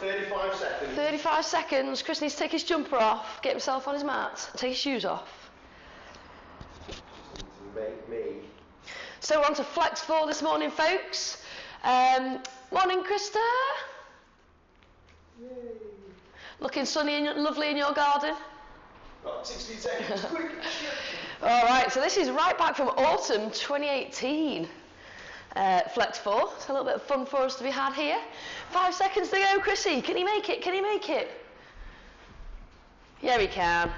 35 seconds. 35 seconds. Chris needs to take his jumper off, get himself on his mat, take his shoes off. Make me. So we're on to flex 4 this morning, folks. Morning, Krista. Yay. Looking sunny and lovely in your garden. Got 60 seconds, quick. All right, so this is right back from autumn 2018. Flex 4, so a little bit of fun for us to be had here. 5 seconds to go, Chrissy. Can you make it? Can you make it? Yeah, we can.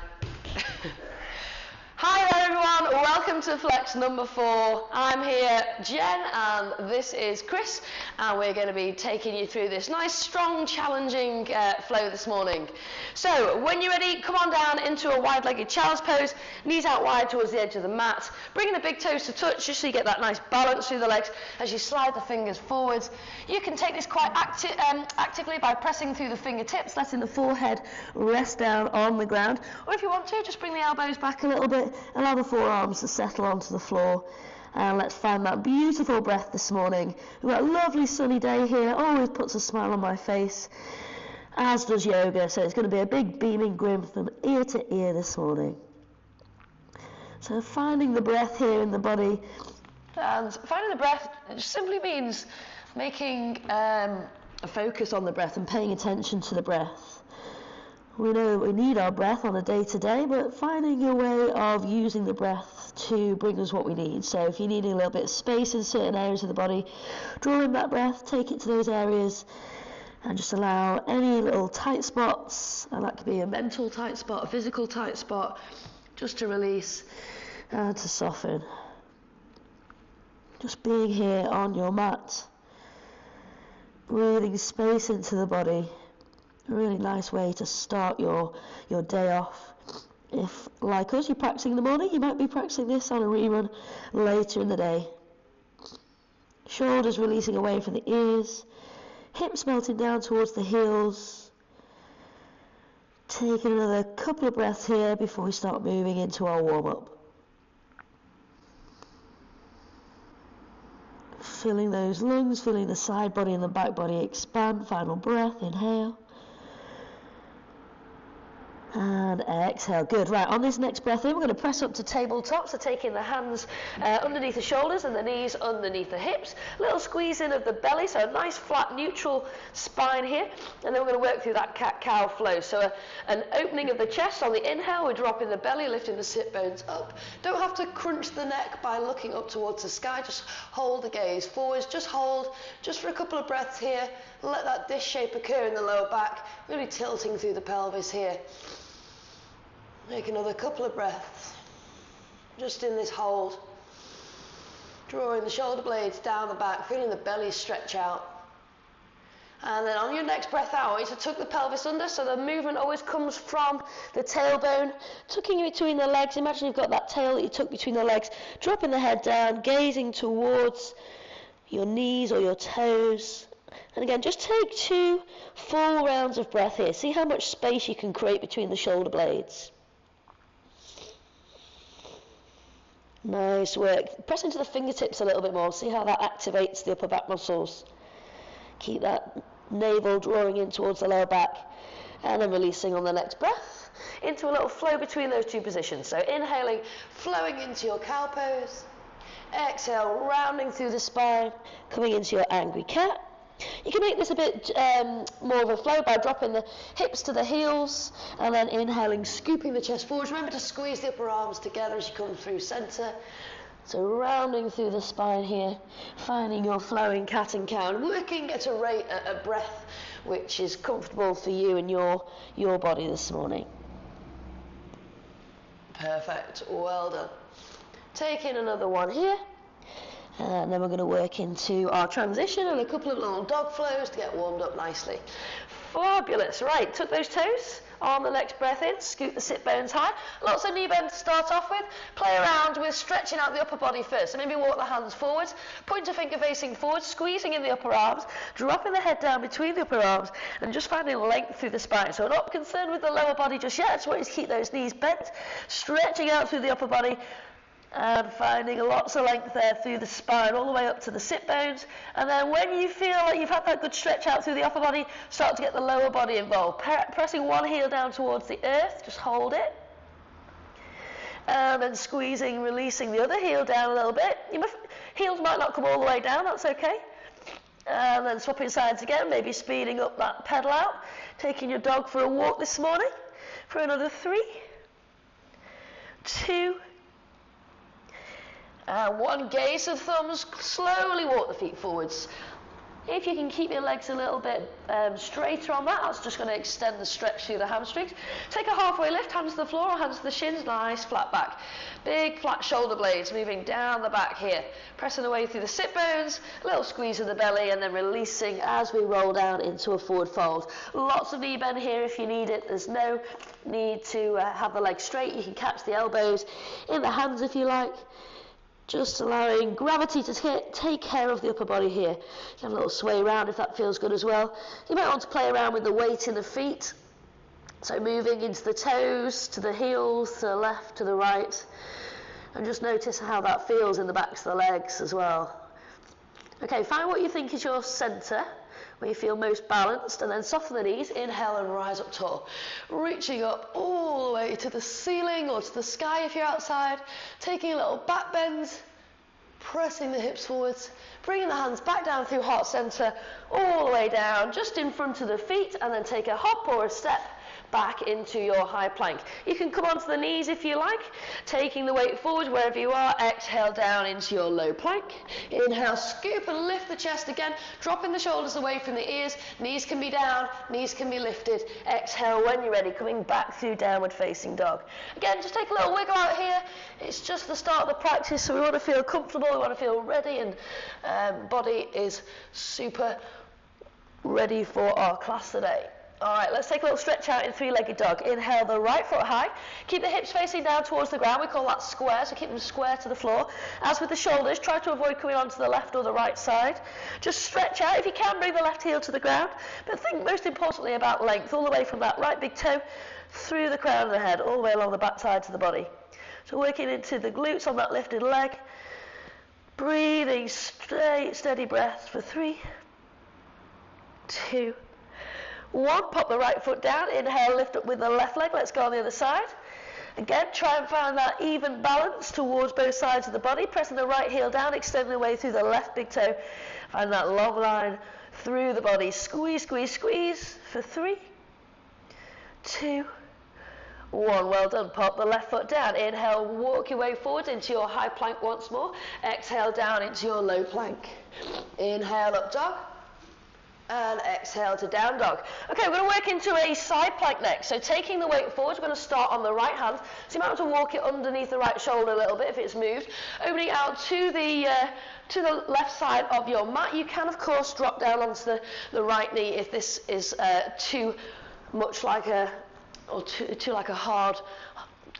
Hi there, everyone. Welcome to Flex number 4. I'm here, Jen, and this is Chris, and we're going to be taking you through this nice, strong, challenging flow this morning. So, when you're ready, come on down into a wide-legged child's pose, knees out wide towards the edge of the mat, bringing the big toes to touch, just so you get that nice balance through the legs as you slide the fingers forwards. You can take this quite actively by pressing through the fingertips, letting the forehead rest down on the ground, or if you want to, just bring the elbows back a little bit. Allow the forearms to settle onto the floor, and let's find that beautiful breath this morning. We've got a lovely sunny day here, always puts a smile on my face, as does yoga, so it's going to be a big beaming grin from ear to ear this morning. So finding the breath here in the body, and finding the breath just simply means making a focus on the breath and paying attention to the breath. We know we need our breath on a day-to-day, but finding a way of using the breath to bring us what we need. So if you're needing a little bit of space in certain areas of the body, draw in that breath, take it to those areas, and just allow any little tight spots, and that could be a mental tight spot, a physical tight spot, just to release and to soften. Just being here on your mat, breathing space into the body. A really nice way to start your day off. If, like us, you're practicing in the morning, you might be practicing this on a rerun later in the day. Shoulders releasing away from the ears, hips melting down towards the heels. Taking another couple of breaths here before we start moving into our warm-up. Filling those lungs, filling the side body and the back body expand. Final breath, inhale. And exhale. Good. Right, on this next breath in, we're going to press up to tabletop, so taking the hands underneath the shoulders and the knees underneath the hips. A little squeeze in of the belly, so a nice flat neutral spine here. And then we're going to work through that cat-cow flow. So an opening of the chest on the inhale, we're dropping the belly, lifting the sit bones up. Don't have to crunch the neck by looking up towards the sky, just hold the gaze forwards, just hold, just for a couple of breaths here. Let that disc shape occur in the lower back, really tilting through the pelvis here. Make another couple of breaths, just in this hold. Drawing the shoulder blades down the back, feeling the belly stretch out. And then on your next breath out, you to tuck the pelvis under, so the movement always comes from the tailbone, tucking in between the legs. Imagine you've got that tail that you tuck between the legs, dropping the head down, gazing towards your knees or your toes. And again, just take 2 full rounds of breath here. See how much space you can create between the shoulder blades. Nice work. Press into the fingertips a little bit more. See how that activates the upper back muscles. Keep that navel drawing in towards the lower back. And then releasing on the next breath into a little flow between those 2 positions. So inhaling, flowing into your cow pose. Exhale, rounding through the spine, coming into your angry cat. You can make this a bit more of a flow by dropping the hips to the heels and then inhaling, scooping the chest forwards. Remember to squeeze the upper arms together as you come through center. So rounding through the spine here, finding your flowing cat and cow, and working at a rate, a breath which is comfortable for you and your body this morning. Perfect, well done. Take in another one here. And then we're going to work into our transition and a couple of little dog flows to get warmed up nicely. Fabulous. Right, tuck those toes on the next breath in, scoot the sit bones high. Lots of knee bend to start off with. Play around with stretching out the upper body first. So maybe walk the hands forwards, pointer finger facing forward, squeezing in the upper arms, dropping the head down between the upper arms, and just finding length through the spine. So not concerned with the lower body just yet. I just want you to keep those knees bent, stretching out through the upper body, And finding lots of length there through the spine, all the way up to the sit bones. And then when you feel like you've had that good stretch out through the upper body, start to get the lower body involved. Pressing one heel down towards the earth, just hold it. And then squeezing, releasing the other heel down a little bit. Heels might not come all the way down, that's okay. And then swapping sides again, maybe speeding up that pedal out. Taking your dog for a walk this morning for another 3, 2, and 1. Gaze of thumbs, slowly walk the feet forwards. If you can keep your legs a little bit straighter on that, that's just going to extend the stretch through the hamstrings. Take a halfway lift, hands to the floor or hands to the shins, nice flat back. Big flat shoulder blades moving down the back here. Pressing away through the sit bones, a little squeeze of the belly and then releasing as we roll down into a forward fold. Lots of knee bend here if you need it. There's no need to have the legs straight. You can catch the elbows in the hands if you like. Just allowing gravity to take care of the upper body here. You can have a little sway around if that feels good as well. You might want to play around with the weight in the feet. So moving into the toes, to the heels, to the left, to the right. And just notice how that feels in the backs of the legs as well. Okay, find what you think is your center, where you feel most balanced, and then soften the knees, inhale and rise up tall. Reaching up all the way to the ceiling or to the sky if you're outside, taking a little back bend, pressing the hips forwards, bringing the hands back down through heart center, all the way down, just in front of the feet, and then take a hop or a step back into your high plank. You can come onto the knees if you like, taking the weight forward wherever you are. Exhale down into your low plank. Inhale, scoop and lift the chest again, dropping the shoulders away from the ears. Knees can be down, knees can be lifted. Exhale when you're ready, coming back through downward facing dog. Again, just take a little wiggle out here. It's just the start of the practice, so we want to feel comfortable, we want to feel ready, and body is super ready for our class today. All right, let's take a little stretch out in 3-legged dog. Inhale the right foot high. Keep the hips facing down towards the ground. We call that square, so keep them square to the floor. As with the shoulders, try to avoid coming onto the left or the right side. Just stretch out. If you can, bring the left heel to the ground. But think most importantly about length, all the way from that right big toe through the crown of the head, all the way along the back sides of the body. So working into the glutes on that lifted leg. Breathing straight, steady breaths for 3, 2, 1, pop the right foot down, inhale, lift up with the left leg, let's go on the other side. Again, try and find that even balance towards both sides of the body, pressing the right heel down, extending the way through the left big toe. Find that long line through the body, squeeze, squeeze, squeeze for 3, 2, 1, well done. Pop the left foot down, inhale, walk your way forward into your high plank once more. Exhale down into your low plank. Inhale up dog. And exhale to down dog. Okay, we're going to work into a side plank next. So taking the weight forward, we're going to start on the right hand. So you might have to walk it underneath the right shoulder a little bit if it's moved. Opening out to the left side of your mat. You can, of course, drop down onto the right knee if this is too much like a, or too like a hard,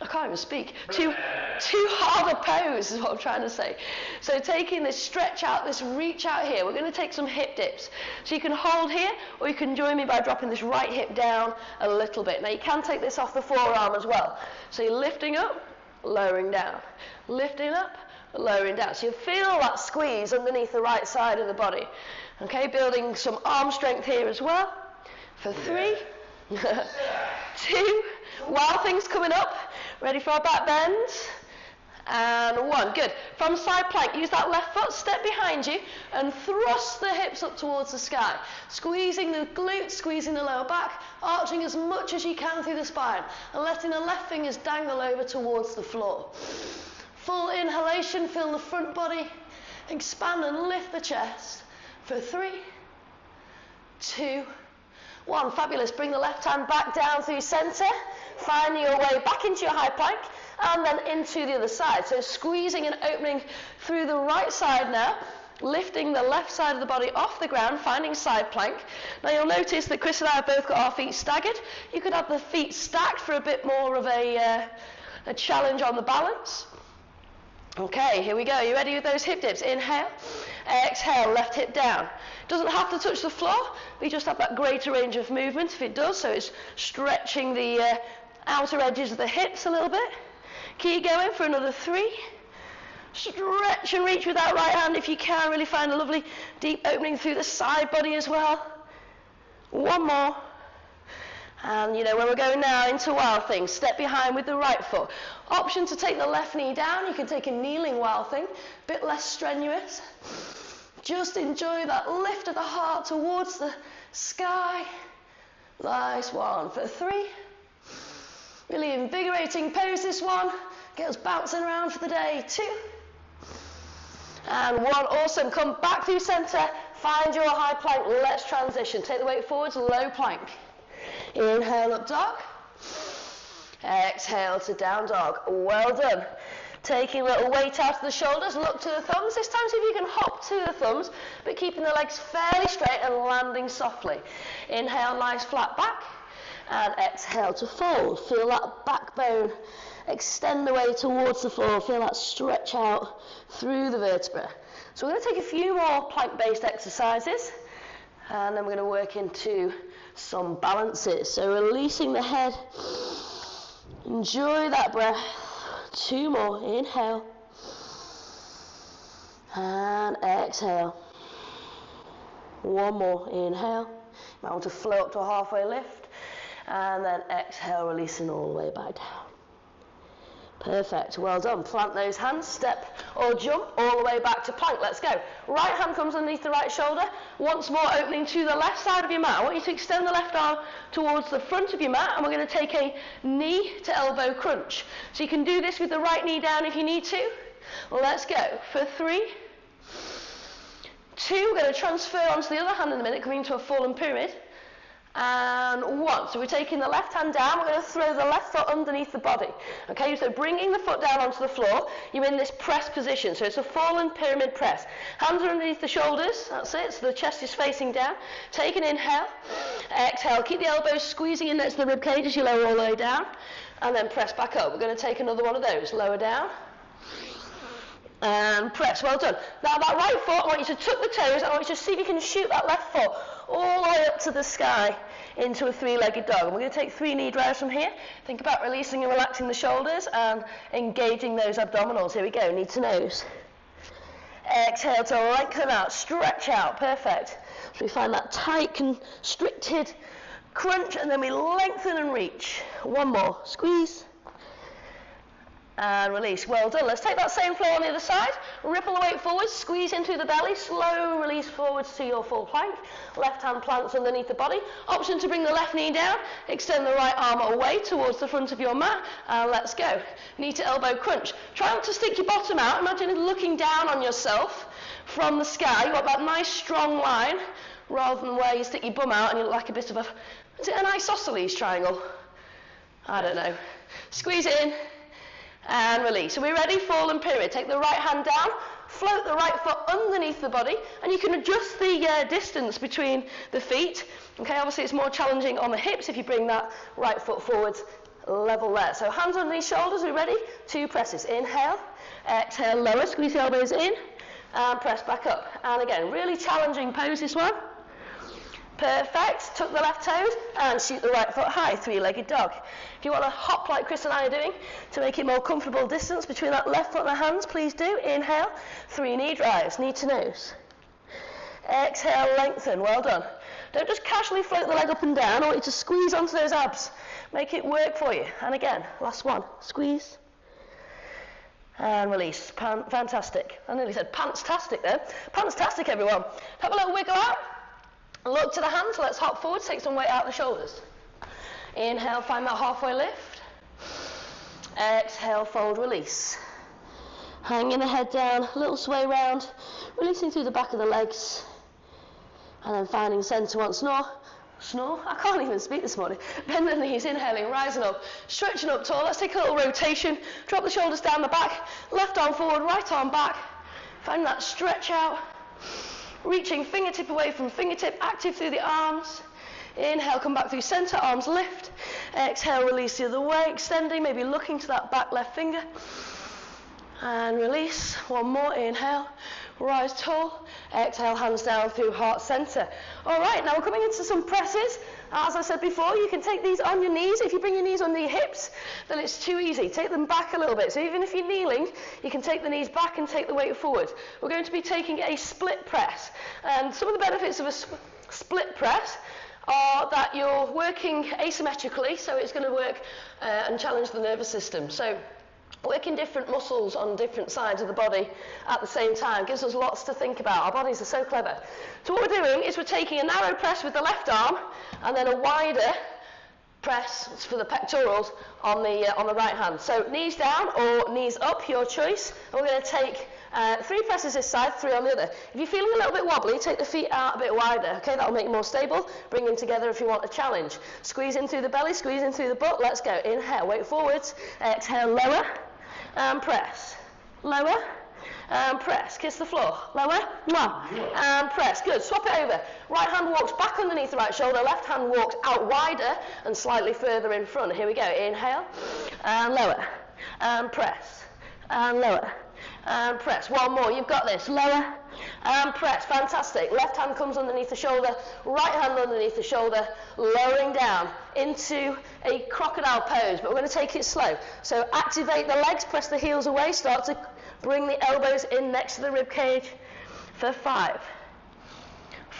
I can't even speak, too hard a pose is what I'm trying to say. So taking this stretch out, this reach out here, we're going to take some hip dips. So you can hold here, or you can join me by dropping this right hip down a little bit. Now you can take this off the forearm as well. So you're lifting up, lowering down, lifting up, lowering down. So you feel that squeeze underneath the right side of the body. Okay, building some arm strength here as well. For 3, 2, wild things coming up. Ready for our back bend? And 1, good. From side plank, use that left foot, step behind you, and thrust the hips up towards the sky. Squeezing the glutes, squeezing the lower back, arching as much as you can through the spine, and letting the left fingers dangle over towards the floor. Full inhalation, feel the front body, expand and lift the chest. For 3, 2, 1, fabulous. Bring the left hand back down through center, finding your way back into your high plank, and then into the other side. So squeezing and opening through the right side now, lifting the left side of the body off the ground, finding side plank. Now you'll notice that Chris and I have both got our feet staggered. You could have the feet stacked for a bit more of a challenge on the balance. Okay, here we go. You ready with those hip dips? Inhale, exhale, left hip down. Doesn't have to touch the floor, but you just have that greater range of movement if it does, so it's stretching the outer edges of the hips a little bit. Keep going for another 3, Stretch and reach with that right hand if you can. Really find a lovely deep opening through the side body as well. One more. And you know where we're going now, into wild thing. Step behind with the right foot. Option to take the left knee down. You can take a kneeling wild thing. Bit less strenuous. Just enjoy that lift of the heart towards the sky. Nice one for 3. Really invigorating pose, this one. Get us bouncing around for the day. 2. And 1. Awesome. Come back through center. Find your high plank. Let's transition. Take the weight forwards. Low plank. Inhale, up dog. Exhale to down dog. Well done. Taking a little weight out of the shoulders. Look to the thumbs. This time see if you can hop to the thumbs, but keeping the legs fairly straight and landing softly. Inhale, nice flat back. And exhale to fold. Feel that backbone extend away towards the floor. Feel that stretch out through the vertebra. So we're going to take a few more plank-based exercises, and then we're going to work into some balances. So releasing the head. Enjoy that breath. 2 more. Inhale. And exhale. 1 more. Inhale. You might want to flow up to a halfway lift. And then exhale, releasing all the way back down. Perfect, well done. Plant those hands, step or jump all the way back to plank. Let's go. Right hand comes underneath the right shoulder. Once more opening to the left side of your mat. I want you to extend the left arm towards the front of your mat, and we're going to take a knee to elbow crunch. So you can do this with the right knee down if you need to. Let's go. For 3, 2, we're going to transfer onto the other hand in a minute, coming into a fallen pyramid. And 1. So we're taking the left hand down. We're going to throw the left foot underneath the body. Okay, so bringing the foot down onto the floor, you're in this press position. So it's a fallen pyramid press. Hands are underneath the shoulders. That's it. So the chest is facing down. Take an inhale. Exhale. Keep the elbows squeezing in next to the rib cage as you lower all the way down. And then press back up. We're going to take another one of those. Lower down. And press. Well done. Now that right foot, I want you to tuck the toes. I want you to see if you can shoot that left foot all the way up to the sky into a 3-legged dog. And we're going to take 3 knee drives from here. Think about releasing and relaxing the shoulders and engaging those abdominals. Here we go, knee to nose. Exhale to lengthen out, stretch out. Perfect. So we find that tight, constricted crunch, and then we lengthen and reach. 1 more. Squeeze. And release. Well done. Let's take that same flow on the other side. Ripple the weight forwards, squeeze into the belly, slow release forwards to your full plank. Left hand plants underneath the body. Option to bring the left knee down, extend the right arm away towards the front of your mat, and let's go. Knee to elbow crunch. Try not to stick your bottom out. Imagine looking down on yourself from the sky. You want that nice strong line, rather than where you stick your bum out and you look like a bit of a, is it an isosceles triangle? I don't know. Squeeze it in. And release. So we're ready, fallen pyramid. Take the right hand down, float the right foot underneath the body, and you can adjust the distance between the feet. Okay, obviously it's more challenging on the hips if you bring that right foot forwards level there. So hands underneath shoulders, we're ready. 2 presses. Inhale, exhale, lower, squeeze the elbows in, and press back up. And again, really challenging pose, this one. Perfect. Tuck the left toes and shoot the right foot high, 3-legged dog. If you want to hop like Chris and I are doing to make it more comfortable distance between that left foot and the hands, please do. Inhale, 3 knee drives, knee to nose. Exhale, lengthen. Well done. Don't just casually float the leg up and down. I want you to squeeze onto those abs. Make it work for you. And again, last one. Squeeze. And release. Fantastic. I nearly said pants-tastic there. Pants-tastic, everyone. Have a little wiggle out. Look to the hands, let's hop forward, take some weight out of the shoulders. Inhale, find that halfway lift. Exhale, fold, release. Hanging the head down, a little sway round, releasing through the back of the legs. And then finding centre once more. Snore? I can't even speak this morning. Bend the knees, inhaling, rising up, stretching up tall. Let's take a little rotation. Drop the shoulders down the back, left arm forward, right arm back. Find that stretch out. Reaching fingertip away from fingertip, active through the arms. Inhale, come back through center, arms lift. Exhale, release the other way, extending, maybe looking to that back left finger. And release. 1 more, inhale. rise tall, exhale, hands down through heart center. All right, now we're coming into some presses. As I said before, you can take these on your knees. If you bring your knees under your hips, then it's too easy. Take them back a little bit. So even if you're kneeling, you can take the knees back and take the weight forward. We're going to be taking a split press. And some of the benefits of a split press are that you're working asymmetrically, so it's going to work and challenge the nervous system. So working different muscles on different sides of the body at the same time gives us lots to think about. Our bodies are so clever. So what we're doing is we're taking a narrow press with the left arm and then a wider press for the pectorals on the right hand. So knees down or knees up, your choice. And we're going to take 3 presses this side, 3 on the other. If you're feeling a little bit wobbly, take the feet out a bit wider. Okay, that'll make you more stable. Bring them together if you want a challenge. Squeeze in through the belly, squeeze in through the butt. Let's go. Inhale, weight forwards. Exhale, lower. And press. Lower. And press. Kiss the floor. Lower. And press. Good. Swap it over. Right hand walks back underneath the right shoulder. Left hand walks out wider and slightly further in front. Here we go. Inhale. And lower. And press. And lower. And press. One more. You've got this. Lower. And press. Fantastic. Left hand comes underneath the shoulder. Right hand underneath the shoulder. Lowering down into a crocodile pose. But we're going to take it slow. So activate the legs. Press the heels away. Start to bring the elbows in next to the rib cage for 5,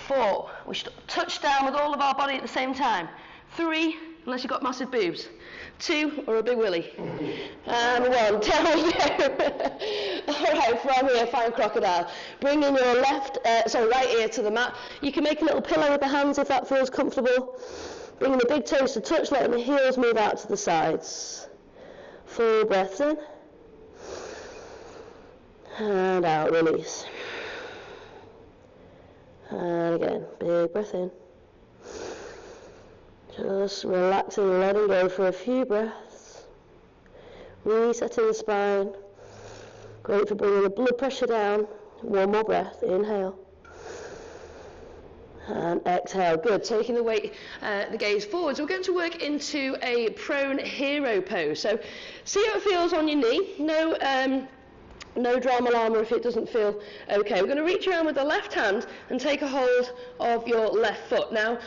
4. We should touch down with all of our body at the same time. 3, unless you've got massive boobs. 2, or a big willy. And 1, down we go. All right, from here, find crocodile. Bring in your right ear to the mat. You can make a little pillow with the hands if that feels comfortable. Bring the big toes to touch, letting the heels move out to the sides. Full breaths in. And out, release. And again, big breath in. Just relaxing, letting go for a few breaths. Resetting the spine. Great for bringing the blood pressure down. 1 more breath, inhale. And exhale, good. Taking the weight, the gaze forward. So we're going to work into a prone hero pose. So see how it feels on your knee. No drama alarm if it doesn't feel okay. We're going to reach around with the left hand and take a hold of your left foot. Now,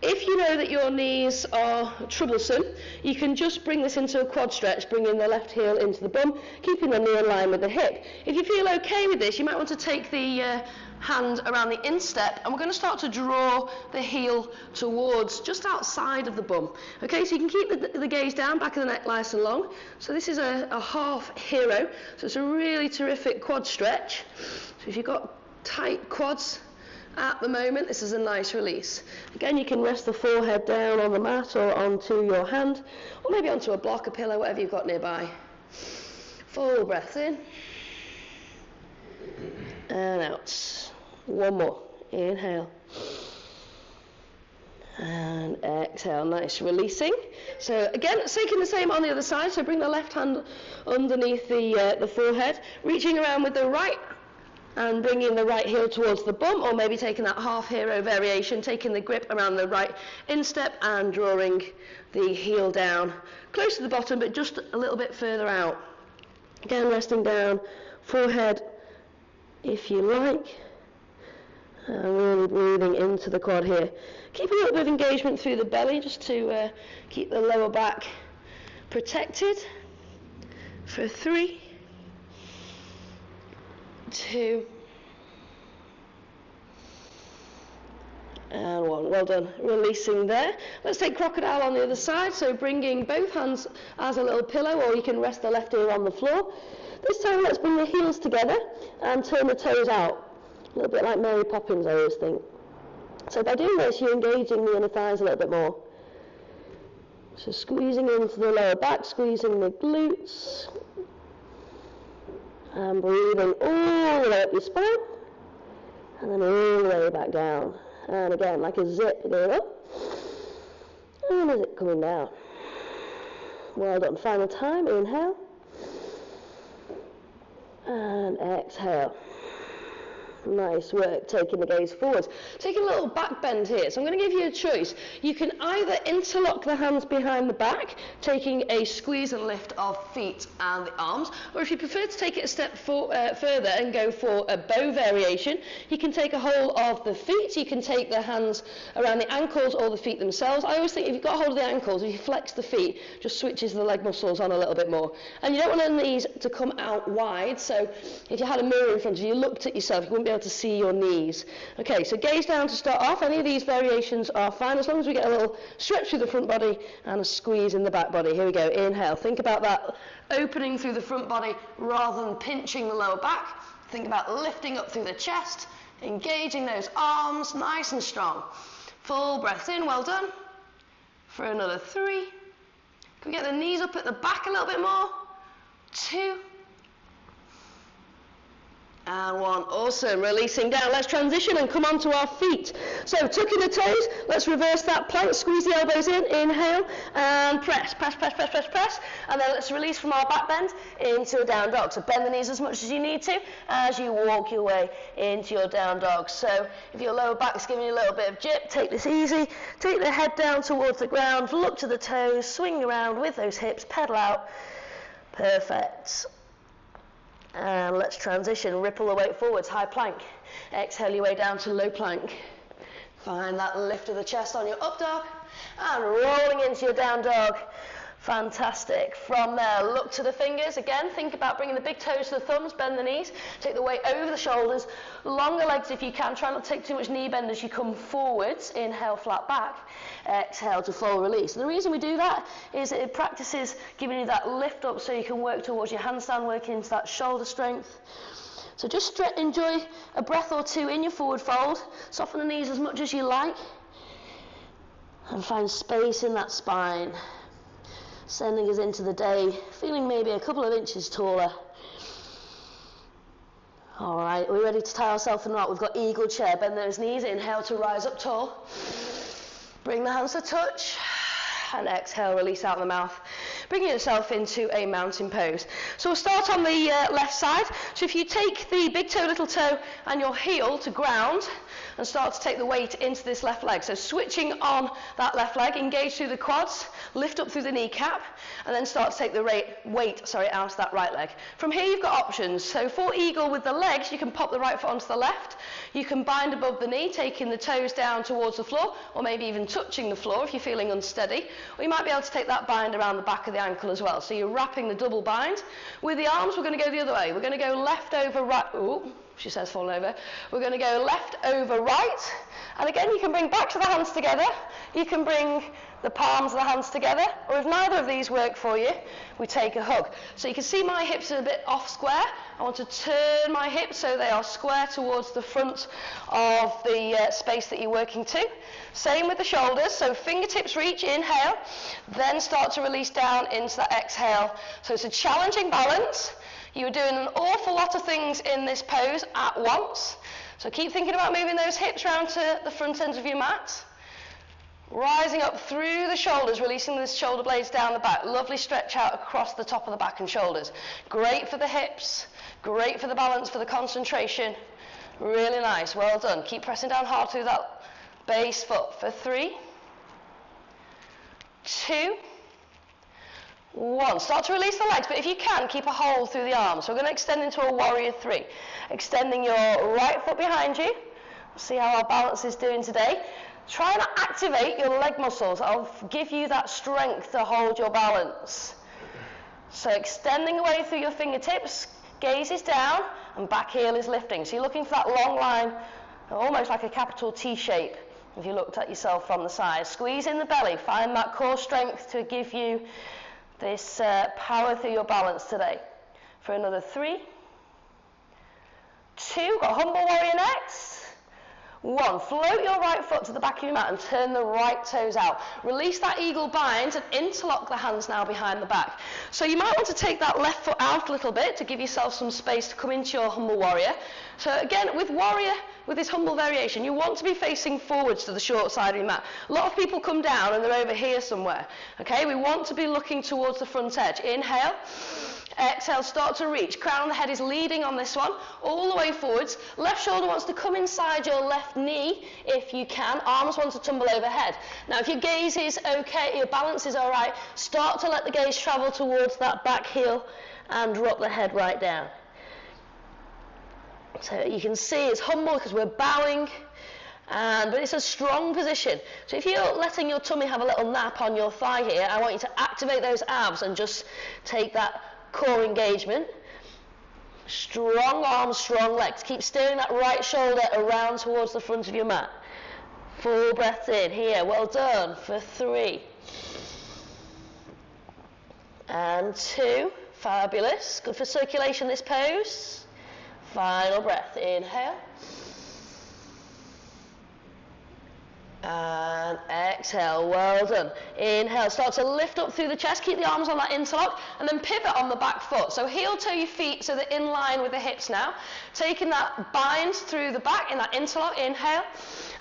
if you know that your knees are troublesome, you can just bring this into a quad stretch, bringing the left heel into the bum, keeping the knee in line with the hip. If you feel okay with this, you might want to take the hand around the instep, and we're going to start to draw the heel towards just outside of the bum. Okay, so you can keep the gaze down, back of the neck nice and long. So this is a half hero, so it's a really terrific quad stretch. So if you've got tight quads at the moment, this is a nice release. Again, you can rest the forehead down on the mat or onto your hand, or maybe onto a block, a pillow, whatever you've got nearby. Full breath in. And out. 1 more. Inhale. And exhale. Nice. Releasing. So again, it's taking the same on the other side. So bring the left hand underneath the forehead. Reaching around with the right and bringing the right heel towards the bum, or maybe taking that half hero variation, taking the grip around the right instep and drawing the heel down close to the bottom, but just a little bit further out. Again, resting down, forehead if you like, and really breathing into the quad here. Keep a little bit of engagement through the belly just to keep the lower back protected for 3, 2, and 1. Well done. Releasing there. Let's take crocodile on the other side. So bringing both hands as a little pillow, or you can rest the left ear on the floor. This time let's bring the heels together and turn the toes out. A little bit like Mary Poppins, I always think. So by doing this, you're engaging the inner thighs a little bit more. So squeezing into the lower back, squeezing the glutes. And breathing all the way up your spine. And then all the way back down. And again, like a zip, going up. And a zip coming down. Well done. Final time. Inhale. And exhale. Nice work, taking the gaze forwards. Take a little back bend here. So I'm going to give you a choice. You can either interlock the hands behind the back, taking a squeeze and lift of feet and the arms, or if you prefer to take it a step further and go for a bow variation, you can take a hold of the feet, you can take the hands around the ankles or the feet themselves. I always think if you've got a hold of the ankles, if you flex the feet, just switches the leg muscles on a little bit more. And you don't want the knees to come out wide, so if you had a mirror in front of you, looked at yourself, you wouldn't be able to see your knees. Okay, so gaze down to start off. Any of these variations are fine as long as we get a little stretch through the front body and a squeeze in the back body. Here we go, inhale. Think about that opening through the front body rather than pinching the lower back. Think about lifting up through the chest, engaging those arms nice and strong. Full breath in, well done. For another 3. Can we get the knees up at the back a little bit more? 2. And 1. Awesome. Releasing down. Let's transition and come onto our feet. So tucking the toes. Let's reverse that plank. Squeeze the elbows in. Inhale and press. Press, press, press, press, press. And then let's release from our back bend into a down dog. So bend the knees as much as you need to as you walk your way into your down dog. So if your lower back is giving you a little bit of jip, take this easy. Take the head down towards the ground. Look to the toes. Swing around with those hips. Pedal out. Perfect. And let's transition, ripple the weight forwards, high plank. Exhale your way down to low plank. Find that lift of the chest on your up dog and rolling into your down dog. Fantastic. From there, look to the fingers. Again, think about bringing the big toes to the thumbs, bend the knees, take the weight over the shoulders, longer legs if you can. Try not to take too much knee bend as you come forwards. Inhale, flat back. Exhale to full release. And the reason we do that is it practices giving you that lift up so you can work towards your handstand, working into that shoulder strength. So just enjoy a breath or two in your forward fold. Soften the knees as much as you like. And find space in that spine. Sending us into the day, feeling maybe a couple of inches taller. All right, we're ready to tie ourselves in a knot. We've got eagle chair. Bend those knees. Inhale to rise up tall. Bring the hands to touch. And exhale, release out the mouth. Bringing yourself into a mountain pose. So we'll start on the left side. So if you take the big toe, little toe, and your heel to ground, and start to take the weight into this left leg. So switching on that left leg, engage through the quads, lift up through the kneecap, and then start to take the weight out of that right leg. From here you've got options. So for eagle with the legs, you can pop the right foot onto the left. You can bind above the knee, taking the toes down towards the floor, or maybe even touching the floor if you're feeling unsteady. Or you might be able to take that bind around the back of the ankle as well. So you're wrapping the double bind. With the arms, we're going to go the other way. We're going to go left over right. Ooh. She says fall over. We're going to go left over right. And again, you can bring back to the hands together. You can bring the palms of the hands together. Or if neither of these work for you, we take a hug. So you can see my hips are a bit off square. I want to turn my hips so they are square towards the front of the space that you're working to. Same with the shoulders. So fingertips reach, inhale. Then start to release down into that exhale. So it's a challenging balance. You're doing an awful lot of things in this pose at once. So keep thinking about moving those hips round to the front ends of your mat. Rising up through the shoulders, releasing the shoulder blades down the back. Lovely stretch out across the top of the back and shoulders. Great for the hips. Great for the balance, for the concentration. Really nice. Well done. Keep pressing down hard through that base foot. For 3, 2, 1. Start to release the legs, but if you can, keep a hold through the arms. So we're going to extend into a warrior 3. Extending your right foot behind you. See how our balance is doing today. Try and activate your leg muscles. I'll give you that strength to hold your balance. So extending away through your fingertips, gaze is down, and back heel is lifting. So you're looking for that long line, almost like a capital T shape, if you looked at yourself from the side. Squeeze in the belly. Find that core strength to give you this power through your balance today. For another 3, 2, got humble warrior next. 1, float your right foot to the back of your mat and turn the right toes out. Release that eagle bind and interlock the hands now behind the back. So you might want to take that left foot out a little bit to give yourself some space to come into your humble warrior. So again, with warrior, with this humble variation, you want to be facing forwards to the short side of your mat. A lot of people come down and they're over here somewhere. Okay, we want to be looking towards the front edge. Inhale. Exhale, start to reach. Crown of the head is leading on this one, all the way forwards. Left shoulder wants to come inside your left knee, if you can. Arms want to tumble overhead. Now, if your gaze is okay, your balance is all right, start to let the gaze travel towards that back heel and drop the head right down. So you can see it's humble because we're bowing, but it's a strong position. So if you're letting your tummy have a little nap on your thigh here, I want you to activate those abs and just take that core engagement. Strong arms, strong legs. Keep steering that right shoulder around towards the front of your mat. Full breath in here. Well done. For 3 and 2. Fabulous. Good for circulation, this pose. Final breath. Inhale. And exhale, well done. Inhale, start to lift up through the chest, keep the arms on that interlock, and then pivot on the back foot. So heel toe your feet so they're in line with the hips now. Taking that bind through the back in that interlock, inhale.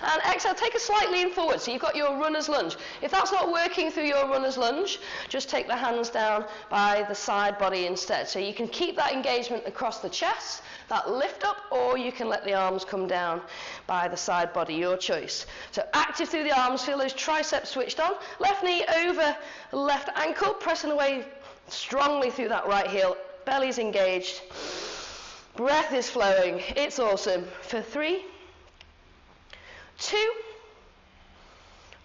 And exhale, take a slight lean forward. So you've got your runner's lunge. If that's not working through your runner's lunge, just take the hands down by the side body instead. So you can keep that engagement across the chest, that lift up, or you can let the arms come down by the side body, your choice. So active through the arms, feel those triceps switched on. Left knee over left ankle, pressing away strongly through that right heel. Belly's engaged. Breath is flowing. It's awesome. For 3, 2,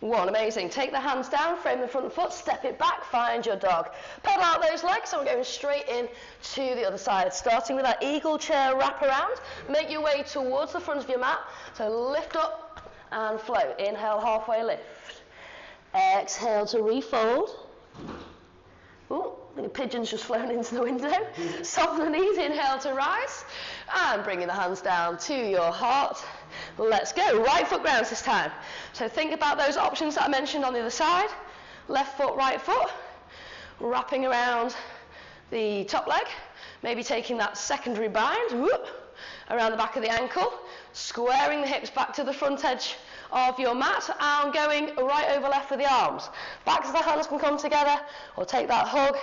1. Amazing. Take the hands down, frame the front foot, step it back, find your dog. Pedal out those legs, and we're going straight in to the other side. Starting with that eagle chair wrap around. Make your way towards the front of your mat. So lift up and float. Inhale, halfway lift. Exhale to refold. Ooh, I think a pigeon's just flown into the window. Soften the knees, inhale to rise. And bringing the hands down to your heart. Let's go. Right foot grounds this time. So think about those options that I mentioned on the other side. Left foot, right foot. Wrapping around the top leg. Maybe taking that secondary bind. Whoop, around the back of the ankle. Squaring the hips back to the front edge of your mat and going right over left with the arms. Back so the hands can come together, or take that hug,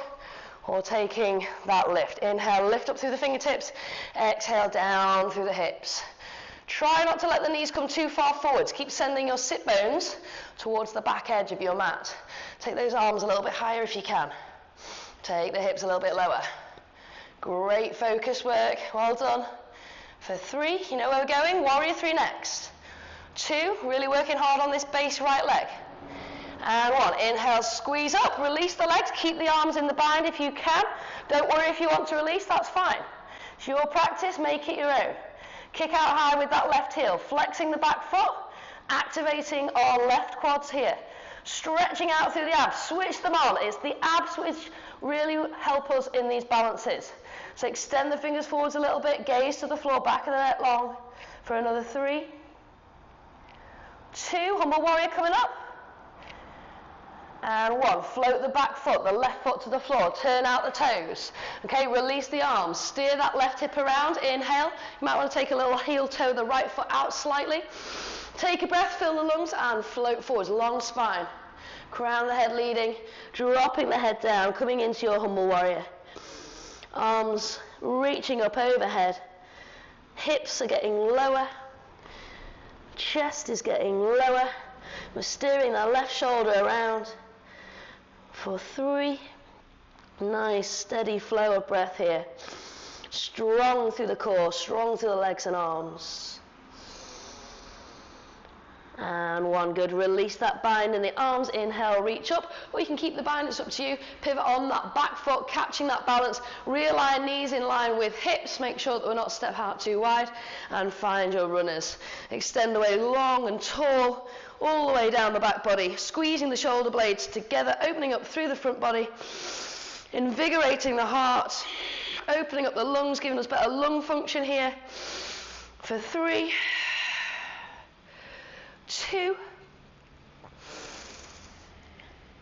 or taking that lift. Inhale, lift up through the fingertips. Exhale, down through the hips. Try not to let the knees come too far forwards. Keep sending your sit bones towards the back edge of your mat. Take those arms a little bit higher if you can. Take the hips a little bit lower. Great focus work. Well done. For 3, you know where we're going? Warrior 3 next. 2, really working hard on this base right leg. And 1, inhale, squeeze up, release the legs, keep the arms in the bind if you can. Don't worry if you want to release, that's fine. It's your practice, make it your own. Kick out high with that left heel, flexing the back foot, activating our left quads here. Stretching out through the abs, switch them on. It's the abs which really help us in these balances. So extend the fingers forwards a little bit, gaze to the floor, back of the neck long. For another 3, 2, humble warrior coming up. And 1, float the back foot, the left foot to the floor, turn out the toes. Okay, release the arms, steer that left hip around, inhale. You might want to take a little heel toe the right foot out slightly. Take a breath, fill the lungs, and float forwards, long spine. Crown the head leading, dropping the head down, coming into your humble warrior. Arms reaching up overhead. Hips are getting lower. Chest is getting lower. We're steering that left shoulder around. For 3, nice steady flow of breath here. Strong through the core, strong through the legs and arms. And 1, good. Release that bind in the arms. Inhale, reach up. Or you can keep the bind, it's up to you. Pivot on that back foot, catching that balance. Realign knees in line with hips. Make sure that we're not step out too wide. And find your runners. Extend away long and tall, all the way down the back body. Squeezing the shoulder blades together, opening up through the front body. Invigorating the heart. Opening up the lungs, giving us better lung function here. For 3, 2,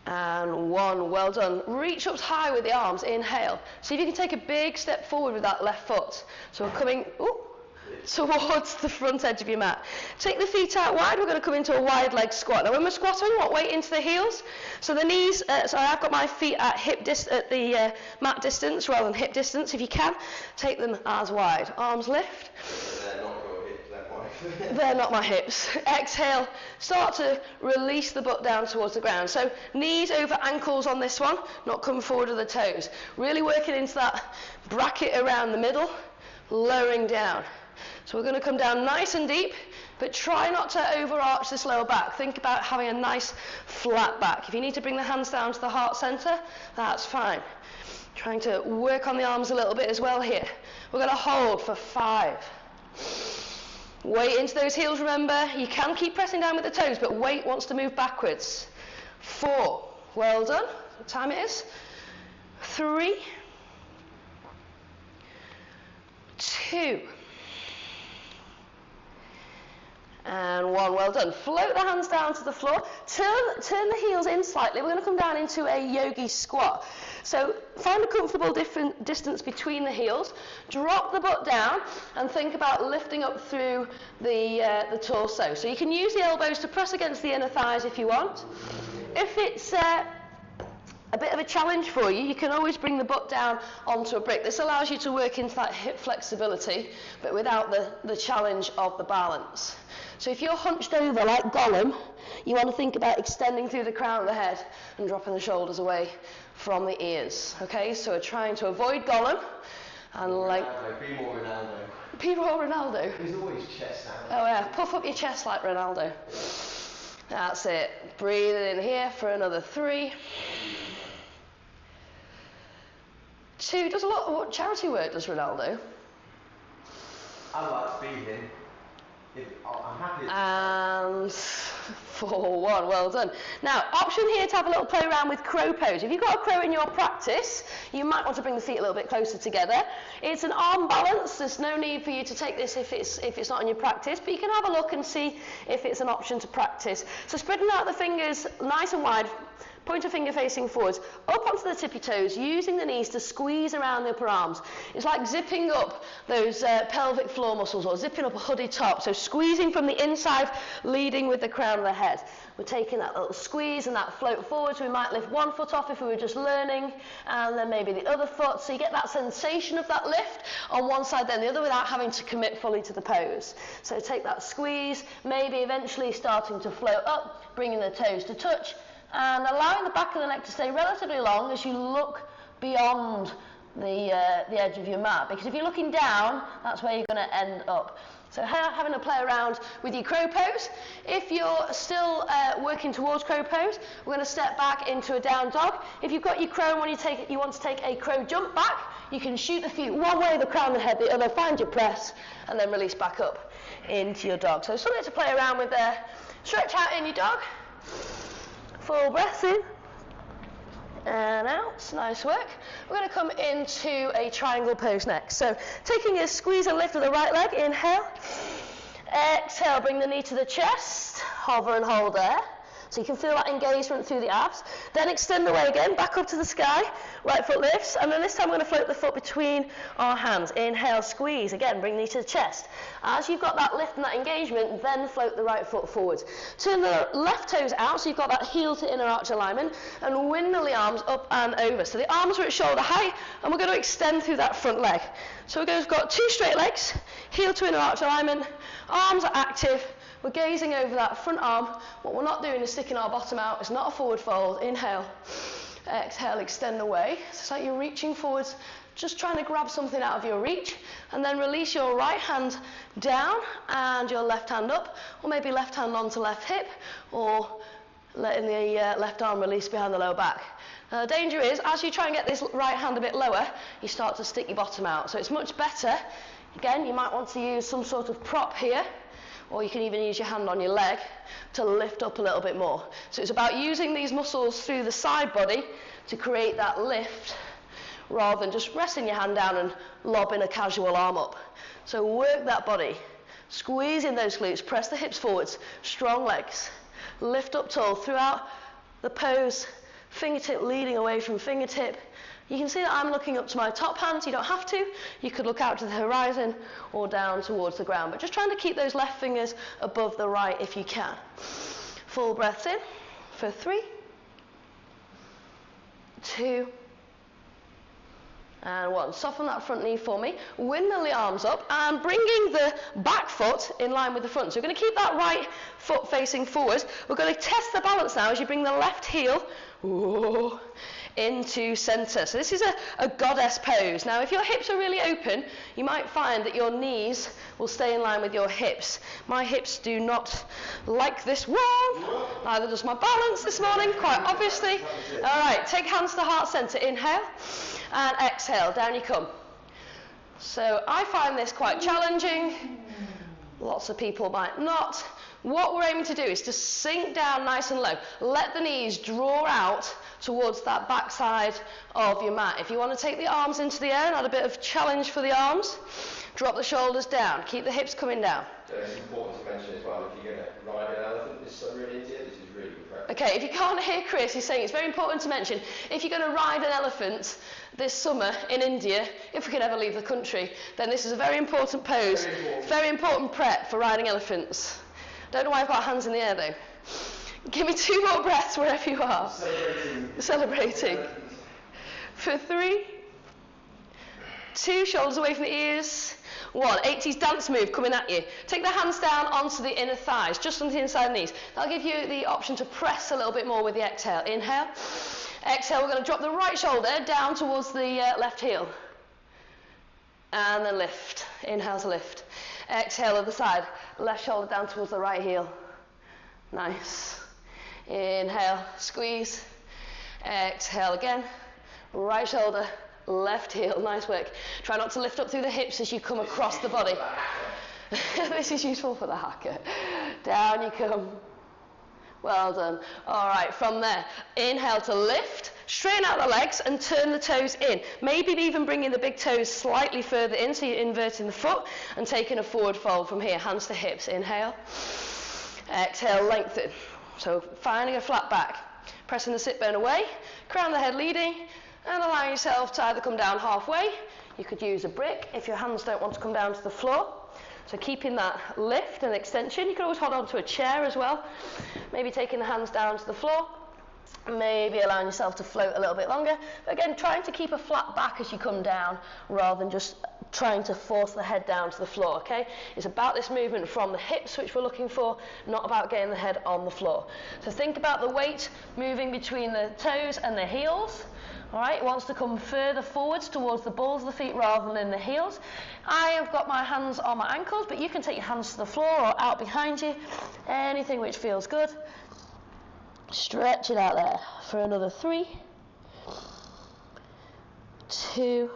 and 1. Well done. Reach up high with the arms. Inhale. See if you can take a big step forward with that left foot. So we're coming towards the front edge of your mat. Take the feet out wide. We're going to come into a wide leg squat. Now when we're squatting, we want weight into the heels. So the knees, so I've got my feet at at the mat distance rather than hip distance. If you can, take them as wide. Arms lift. They're not your hips, they're my They're not my hips. Exhale, start to release the butt down towards the ground. So knees over ankles on this one, not coming forward with the toes. Really working into that bracket around the middle, lowering down. So we're going to come down nice and deep, but try not to overarch this lower back. Think about having a nice flat back. If you need to bring the hands down to the heart center, that's fine. Trying to work on the arms a little bit as well here. We're going to hold for 5. Weight into those heels, remember. You can keep pressing down with the toes, but weight wants to move backwards. 4. Well done. What time it is? 3. 2. And 1, well done. Float the hands down to the floor. Turn the heels in slightly. We're going to come down into a yogi squat. So find a comfortable different distance between the heels. Drop the butt down and think about lifting up through the torso. So you can use the elbows to press against the inner thighs if you want. If it's a bit of a challenge for you, you can always bring the butt down onto a brick. This allows you to work into that hip flexibility, but without the challenge of the balance. So if you're hunched over like Gollum, you want to think about extending through the crown of the head and dropping the shoulders away from the ears. Okay, so we're trying to avoid Gollum and Be more Ronaldo. Be more Ronaldo. He's always chest out. Oh yeah, puff up your chest like Ronaldo. That's it. Breathe in here for another 3. 2. Does a lot of what charity work does Ronaldo? I like to be him. I'm happy. And 4, 1, well done. Now, option here to have a little play around with crow pose. If you've got a crow in your practice, you might want to bring the feet a little bit closer together. It's an arm balance. There's no need for you to take this if it's not in your practice, but you can have a look and see if it's an option to practice. So spreading out the fingers nice and wide, pointer finger facing forwards, up onto the tippy toes, using the knees to squeeze around the upper arms. It's like zipping up those pelvic floor muscles or zipping up a hoodie top. So squeezing from the inside, leading with the crown of the head. We're taking that little squeeze and that float forward. So we might lift one foot off if we were just learning, and then maybe the other foot. So you get that sensation of that lift on one side, then the other, without having to commit fully to the pose. So take that squeeze, maybe eventually starting to float up, bringing the toes to touch, and allowing the back of the neck to stay relatively long as you look beyond the edge of your mat. Because if you're looking down, that's where you're going to end up. So having a play around with your crow pose. If you're still working towards crow pose, we're going to step back into a down dog. If you've got your crow and you want to take a crow jump back, you can shoot the feet one way, the crown of the head, the other, find your press, and then release back up into your dog. So something to play around with there. Stretch out in your dog. Full breath in and out. Nice work. We're going to come into a triangle pose next. So taking a squeeze and lift of the right leg. Inhale. Exhale. Bring the knee to the chest. Hover and hold there. So you can feel that engagement through the abs. Then extend the way again, back up to the sky. Right foot lifts, and then this time we're going to float the foot between our hands. Inhale, squeeze. Again, bring the knee to the chest. As you've got that lift and that engagement, then float the right foot forwards. Turn the left toes out, so you've got that heel to inner arch alignment, and windmill the arms up and over. So the arms are at shoulder height, and we're going to extend through that front leg. So we've got 2 straight legs, heel to inner arch alignment, arms are active. We're gazing over that front arm. What we're not doing is sticking our bottom out. It's not a forward fold. Inhale. Exhale, extend away. It's like you're reaching forwards, just trying to grab something out of your reach. And then release your right hand down and your left hand up. Or maybe left hand onto left hip. Or letting the left arm release behind the lower back. Now the danger is, as you try and get this right hand a bit lower, you start to stick your bottom out. So it's much better. Again, you might want to use some sort of prop here. Or you can even use your hand on your leg to lift up a little bit more. So it's about using these muscles through the side body to create that lift, rather than just resting your hand down and lobbing a casual arm up. So work that body, squeeze in those glutes, press the hips forwards, strong legs, lift up tall throughout the pose. fingertip leading away from fingertip. You can see that I'm looking up to my top hands. You don't have to. You could look out to the horizon or down towards the ground, but just trying to keep those left fingers above the right if you can. Full breaths in for 3, 2, and 1. Soften that front knee for me. Windmill the arms up and bringing the back foot in line with the front. So we're going to keep that right foot facing forward. We're going to test the balance now as you bring the left heel into center. So this is a goddess pose. Now if your hips are really open, you might find that your knees will stay in line with your hips. My hips do not like this one. Neither does my balance this morning, quite obviously. All right, take hands to heart center. Inhale and exhale. Down you come. So I find this quite challenging. Lots of people might not. What we're aiming to do is to sink down nice and low. Let the knees draw out towards that back side of your mat. If you want to take the arms into the air and add a bit of challenge for the arms, drop the shoulders down. Keep the hips coming down. So it's important to mention as well, if you're going to ride an elephant this summer in India, this is really good practice. Okay, if you can't hear Chris, he's saying it's very important to mention, if you're going to ride an elephant this summer in India, if we could ever leave the country, then this is a very important pose, very important prep for riding elephants. Don't know why I've got hands in the air though. Give me 2 more breaths wherever you are. Celebrating. For 3, 2, shoulders away from the ears. 1, 80s dance move coming at you. Take the hands down onto the inner thighs, just on the inside knees. That'll give you the option to press a little bit more with the exhale. Inhale. Exhale, we're going to drop the right shoulder down towards the left heel. And then lift. Inhale to lift. Exhale, other side. Left shoulder down towards the right heel. Nice. Inhale, squeeze. Exhale again. Right shoulder, left heel. Nice work. Try not to lift up through the hips as you come across the body. This is useful for the hacker. Down you come. Well done. All right, from there, inhale to lift. Straighten out the legs and turn the toes in. Maybe even bringing the big toes slightly further in, so you're inverting the foot and taking a forward fold from here. Hands to hips. Inhale. Exhale, lengthen. So finding a flat back. Pressing the sit bone away. Crown the head leading. And allowing yourself to either come down halfway. You could use a brick if your hands don't want to come down to the floor. So keeping that lift and extension. You can always hold on to a chair as well. Maybe taking the hands down to the floor. Maybe allowing yourself to float a little bit longer. But again, trying to keep a flat back as you come down rather than just trying to force the head down to the floor, okay? It's about this movement from the hips, which we're looking for, not about getting the head on the floor. So think about the weight moving between the toes and the heels. All right, it wants to come further forwards towards the balls of the feet rather than the heels. I have got my hands on my ankles, but you can take your hands to the floor or out behind you. Anything which feels good. Stretch it out there for another 3, 2,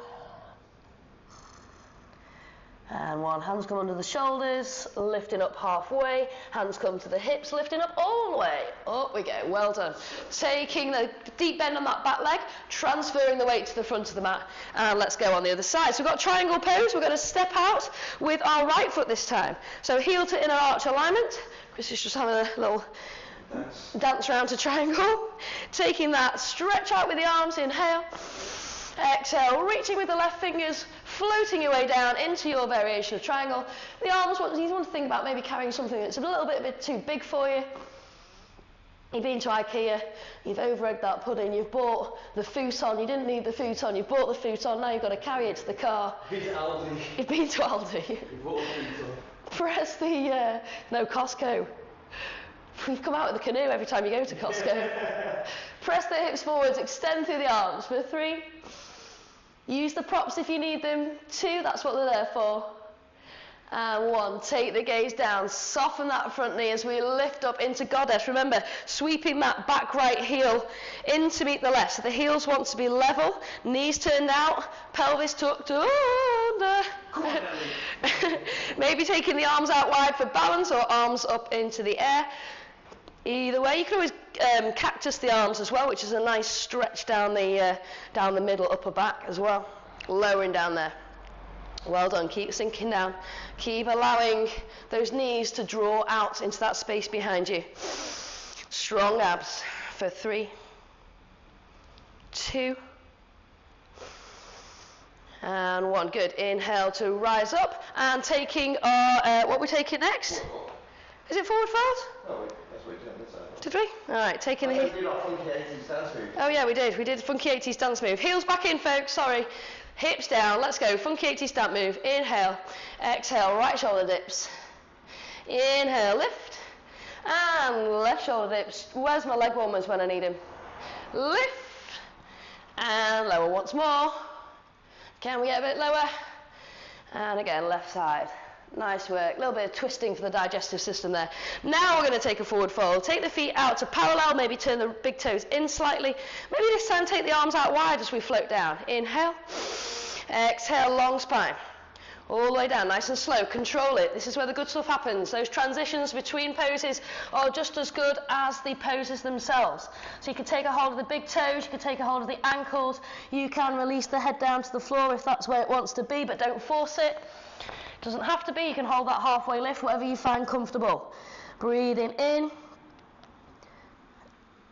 and 1. Hands come under the shoulders, lifting up halfway. Hands come to the hips, lifting up all the way. Up we go. Well done. Taking the deep bend on that back leg, transferring the weight to the front of the mat, and let's go on the other side. So we've got triangle pose. We're going to step out with our right foot this time. So heel to inner arch alignment. Chris is just having a little dance around to triangle. Taking that stretch out with the arms. Inhale. Exhale, reaching with the left fingers, floating your way down into your variation of triangle. The arms, you want to think about maybe carrying something that's a little bit too big for you. You've been to IKEA, you've over-egged that pudding, you've bought the futon, you didn't need the futon, you bought the futon, now you've got to carry it to the car. Been to Aldi. You've been to Aldi. You bought the futon. Press the, no, Costco. We've come out with the canoe every time you go to Costco. Press the hips forwards, extend through the arms for 3. Use the props if you need them. 2, that's what they're there for. And 1, take the gaze down, soften that front knee as we lift up into goddess. Remember, sweeping that back right heel in to meet the left. So the heels want to be level, knees turned out, pelvis tucked under. Maybe taking the arms out wide for balance or arms up into the air. Either way, you can always cactus the arms as well, which is a nice stretch down the middle upper back as well. Lowering down there. Well done, keep sinking down. Keep allowing those knees to draw out into that space behind you. Strong abs for 3, 2, and 1. Good. Inhale to rise up, and taking our, what are we taking next? Is it forward fold? No, that's what we did on this side. Did we? All right, taking the... We did our funky 80s dance move. Oh yeah, we did. We did the funky 80s dance move. Heels back in, folks. Sorry. Hips down. Let's go. Funky 80s dance move. Inhale. Exhale. Right shoulder dips. Inhale. Lift. And left shoulder dips. Where's my leg warmers when I need them? Lift. And lower once more. Can we get a bit lower? And again, left side. Nice work. A little bit of twisting for the digestive system there. Now we're going to take a forward fold. Take the feet out to parallel, maybe turn the big toes in slightly. Maybe this time take the arms out wide as we float down. Inhale. Exhale, long spine. All the way down, nice and slow. Control it. This is where the good stuff happens. Those transitions between poses are just as good as the poses themselves. So you can take a hold of the big toes, you can take a hold of the ankles, you can release the head down to the floor if that's where it wants to be, but don't force it. Doesn't have to be, you can hold that halfway lift, whatever you find comfortable. Breathing in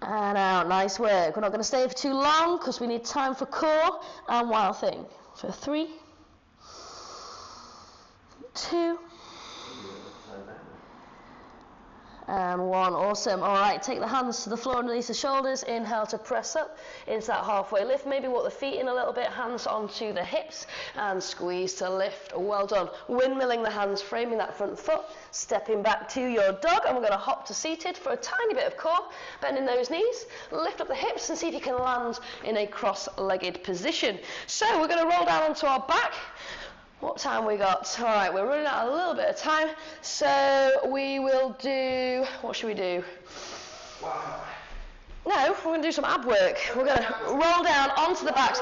and out, nice work. We're not going to stay for too long because we need time for core and wild thing. So 3, 2, and 1. Awesome. All right, take the hands to the floor underneath the shoulders. Inhale to press up into that halfway lift. Maybe walk the feet in a little bit, hands onto the hips, and squeeze to lift. Well done. Windmilling the hands, framing that front foot, stepping back to your dog, and we're going to hop to seated for a tiny bit of core, bending those knees, lift up the hips, and see if you can land in a cross-legged position. So we're going to roll down onto our back. What time we got? All right, we're running out a little bit of time, so we will do, what should we do? No, we're going to do some ab work. We're going to roll down onto the backs,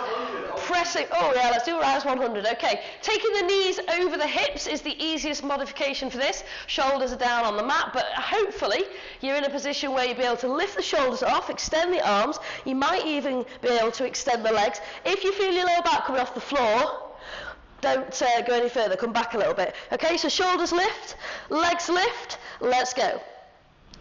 pressing, oh yeah, let's do RISE 100, okay. Taking the knees over the hips is the easiest modification for this. Shoulders are down on the mat, but hopefully you're in a position where you'll be able to lift the shoulders off, extend the arms, you might even be able to extend the legs. If you feel your lower back coming off the floor, don't go any further, come back a little bit. Okay, so shoulders lift, legs lift, let's go.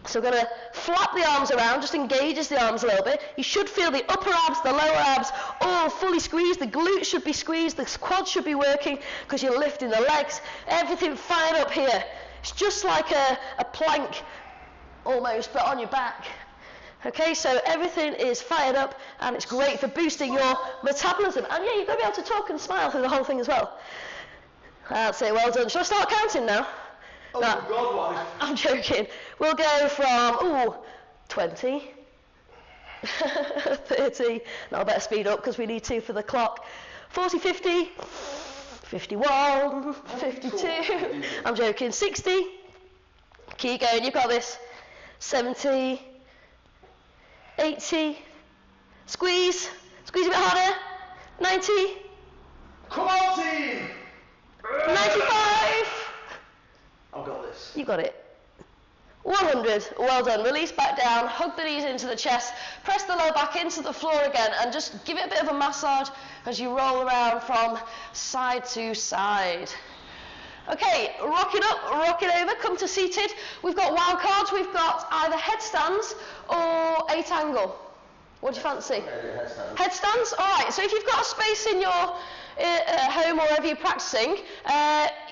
So we're going to flap the arms around, just engages the arms a little bit. You should feel the upper abs, the lower abs, all fully squeezed. The glutes should be squeezed, the quads should be working because you're lifting the legs. Everything fired up here. It's just like a plank almost, but on your back. Okay, so everything is fired up and it's great for boosting your metabolism. And yeah, you've got to be able to talk and smile through the whole thing as well. That's it, well done. Shall I start counting now? Oh, no, God, why? I'm joking. We'll go from, 20, 30, no, I better speed up because we need to for the clock, 40, 50, 51, 52, I'm joking, 60, keep going, you've got this, 70, 80, squeeze a bit harder, 90, Come on, team! 95, I've got this. you got it. 100, well done. Release back down, hug the knees into the chest, press the lower back into the floor again, and just give it a bit of a massage as you roll around from side to side. Okay, rock it up, rock it over, come to seated. We've got wild cards, we've got either headstands or 8 angle. What do you fancy? Headstands? Alright, so if you've got a space in your home or wherever you're practicing,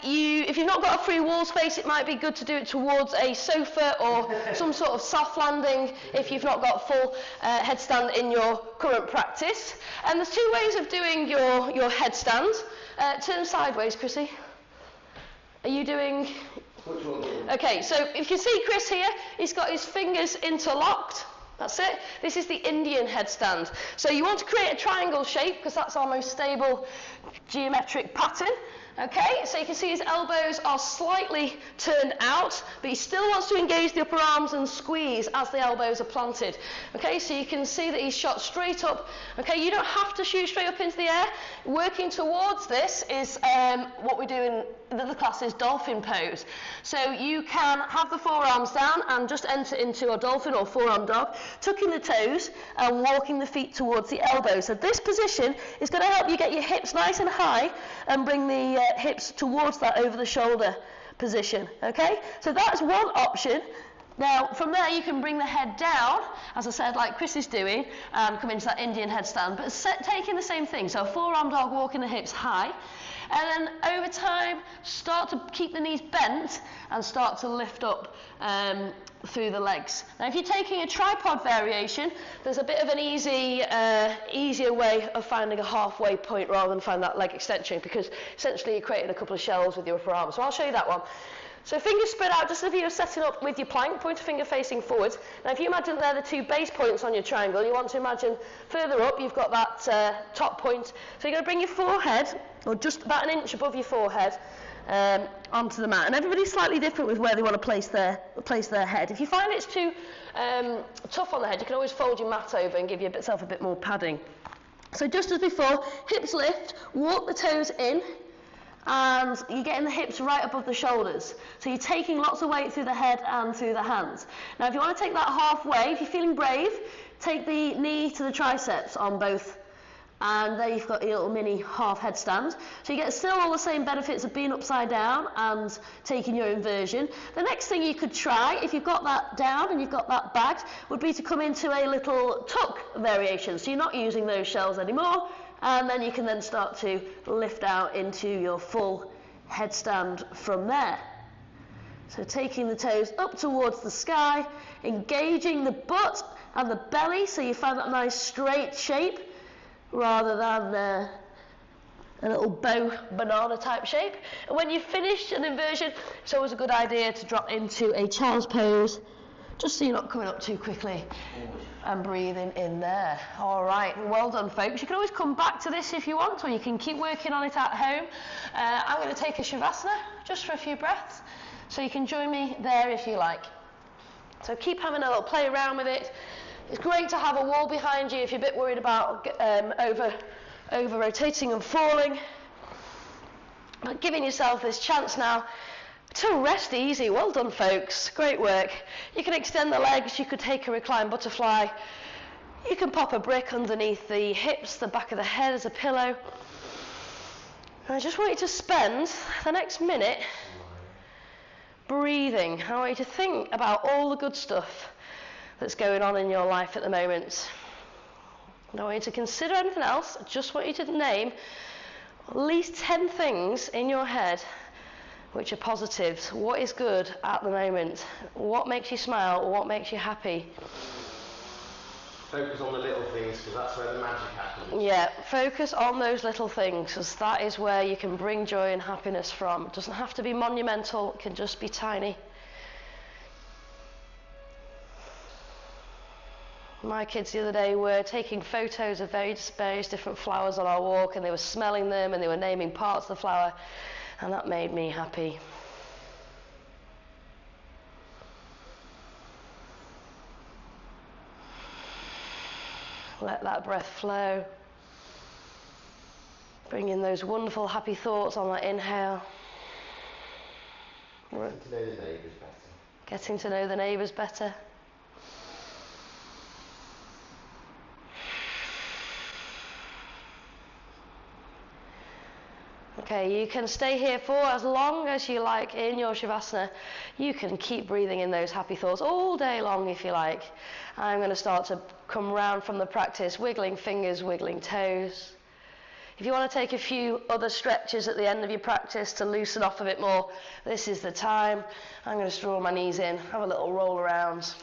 if you've not got a free wall space, it might be good to do it towards a sofa or some sort of soft landing if you've not got full headstand in your current practice. And there's 2 ways of doing your headstand. Turn sideways, Chrissy. Are you doing... Which one? Okay, so if you see Chris here, he's got his fingers interlocked. That's it. This is the Indian headstand. So you want to create a triangle shape because that's our most stable geometric pattern. Okay, so you can see his elbows are slightly turned out, but he still wants to engage the upper arms and squeeze as the elbows are planted. Okay, so you can see that he's shot straight up. Okay, you don't have to shoot straight up into the air. Working towards this is what we do in the other class is dolphin pose. So you can have the forearms down and just enter into a dolphin or forearm dog, tucking the toes and walking the feet towards the elbows. So this position is going to help you get your hips nice and high and bring the hips towards that over the shoulder position. Okay, so that's one option. Now, from there, you can bring the head down, as I said, like Chris is doing, and come into that Indian headstand, but taking the same thing. So a forearm dog, walking the hips high, and then over time, start to keep the knees bent and start to lift up through the legs. Now, if you're taking a tripod variation, there's a bit of an easier way of finding a halfway point rather than find that leg extension, because essentially you're creating a couple of shells with your upper arm. So I'll show you that one. So fingers spread out just as if you're setting up with your plank, pointer finger facing forwards. Now if you imagine they're the two base points on your triangle, you want to imagine further up you've got that top point. So you're going to bring your forehead, or just about an inch above your forehead, onto the mat. And everybody's slightly different with where they want to place their head. If you find it's too tough on the head, you can always fold your mat over and give yourself a bit more padding. So just as before, hips lift, walk the toes in, and you're getting the hips right above the shoulders. So you're taking lots of weight through the head and through the hands. Now if you want to take that halfway, if you're feeling brave, take the knee to the triceps on both. And there you've got your little mini half headstand. So you get still all the same benefits of being upside down and taking your inversion. The next thing you could try, if you've got that down and you've got that bagged, would be to come into a little tuck variation. So you're not using those shells anymore. And then you can then start to lift out into your full headstand from there. So taking the toes up towards the sky, engaging the butt and the belly so you find that nice straight shape rather than a little bow banana type shape. And when you've finished an inversion, it's always a good idea to drop into a child's pose, just so you're not coming up too quickly. And breathing in there. All right, well done, folks. You can always come back to this if you want, or you can keep working on it at home. I'm going to take a Shavasana just for a few breaths, so you can join me there if you like. So keep having a little play around with it. It's great to have a wall behind you if you're a bit worried about over rotating and falling. But giving yourself this chance now to rest easy. Well done, folks. Great work. You can extend the legs. You could take a reclined butterfly. You can pop a brick underneath the hips, the back of the head as a pillow. And I just want you to spend the next minute breathing. I want you to think about all the good stuff that's going on in your life at the moment. I don't want you to consider anything else. I just want you to name at least 10 things in your head which are positives. What is good at the moment? What makes you smile, or what makes you happy? Focus on the little things, because that's where the magic happens. Yeah, focus on those little things, because that is where you can bring joy and happiness from. It doesn't have to be monumental, it can just be tiny. My kids the other day were taking photos of various different flowers on our walk, and they were smelling them and they were naming parts of the flower. And that made me happy. Let that breath flow. Bring in those wonderful happy thoughts on that inhale. Getting to know the neighbours better. Getting to know the neighbours better. Okay, you can stay here for as long as you like in your Shavasana. You can keep breathing in those happy thoughts all day long if you like. I'm going to start to come round from the practice, wiggling fingers, wiggling toes. If you want to take a few other stretches at the end of your practice to loosen off a bit more, this is the time. I'm going to draw my knees in, have a little roll around,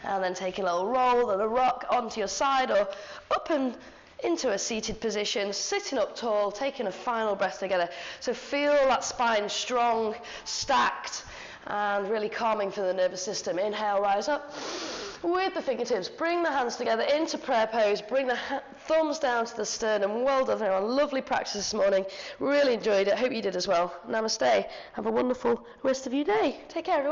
and then take a little roll and a rock onto your side or up and into a seated position, sitting up tall, taking a final breath together. So feel that spine strong, stacked, and really calming for the nervous system. Inhale, rise up with the fingertips. Bring the hands together into prayer pose. Bring the thumbs down to the sternum. Well done, everyone. Lovely practice this morning. Really enjoyed it. Hope you did as well. Namaste. Have a wonderful rest of your day. Take care, everyone.